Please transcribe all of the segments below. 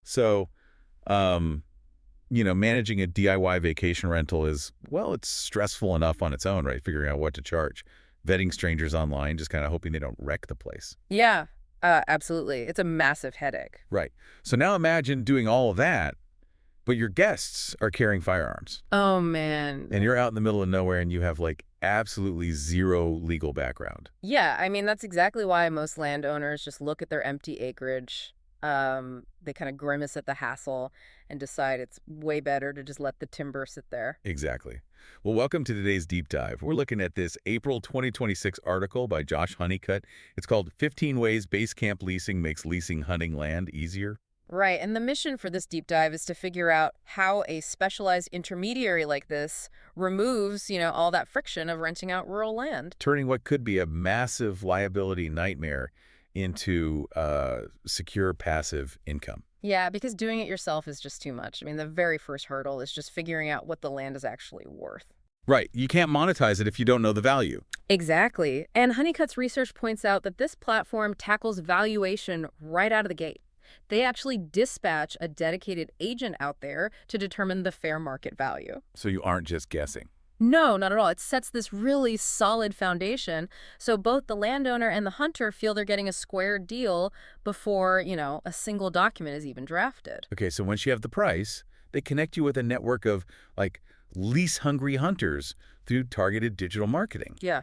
So, um, managing a DIY vacation rental is, well, it's stressful enough on its own, right? Figuring out what to charge. Vetting strangers online, just kind of hoping they don't wreck the place. Yeah, absolutely. It's a massive headache. Right. So now imagine doing all of that, but your guests are carrying firearms. Oh, man. And you're out in the middle of nowhere and you have like absolutely zero legal background. Yeah, I mean, that's exactly why most landowners just look at their empty acreage. They kind of grimace at the hassle and decide it's way better to just let the timber sit there. Exactly. Well, welcome to today's deep dive. We're looking at this April 2026 article by Josh Honeycutt. It's called 15 Ways Base Camp Leasing Makes Leasing Hunting Land Easier. Right, and the mission for this deep dive is to figure out how a specialized intermediary like this removes, all that friction of renting out rural land. Turning what could be a massive liability nightmare into secure passive income. Yeah, because doing it yourself is just too much. I mean, the very first hurdle is just figuring out what the land is actually worth. Right. You can't monetize it if you don't know the value. Exactly. And Honeycutt's research points out that this platform tackles valuation right out of the gate. They actually dispatch a dedicated agent out there to determine the fair market value. So you aren't just guessing. No, not at all. It sets this really solid foundation so both the landowner and the hunter feel they're getting a square deal before, a single document is even drafted. Okay, so once you have the price, they connect you with a network of, like, lease-hungry hunters through targeted digital marketing. Yeah.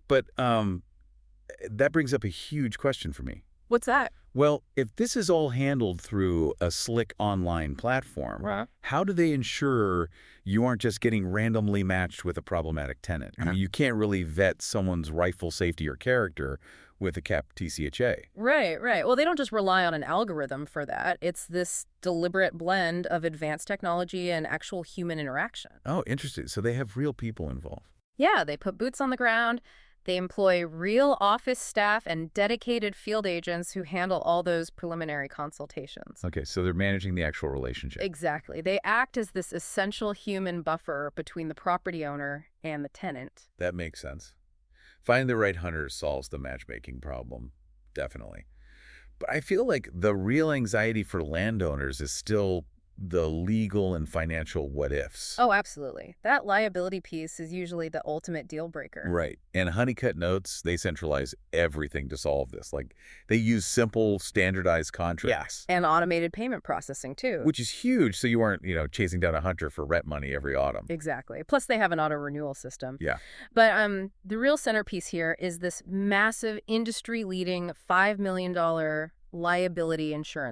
But that brings up a huge question for me. What's that? Well, if this is all handled through a slick online platform, Right. how do they ensure you aren't just getting randomly matched with a problematic tenant? I mean, you can't really vet someone's rightful safety or character with a capped TCHA. Right, right. Well, they don't just rely on an algorithm for that. It's this deliberate blend of advanced technology and actual human interaction. Oh, interesting. So they have real people involved. Yeah, they put boots on the ground. They employ real office staff and dedicated field agents who handle all those preliminary consultations. Okay, so they're managing the actual relationship. Exactly. They act as this essential human buffer between the property owner and the tenant. That makes sense. Finding the right hunters solves the matchmaking problem, definitely. But I feel like the real anxiety for landowners is still the legal and financial what-ifs. Oh, absolutely. That liability piece is usually the ultimate deal breaker. Right. And Honeycutt notes they centralize everything to solve this. Like, they use simple, standardized contracts. And automated payment processing, too. Which is huge, so you aren't, chasing down a hunter for rent money every autumn. Exactly. Plus, they have an auto renewal system. Yeah. But the real centerpiece here is this massive industry-leading $5 million liability insurance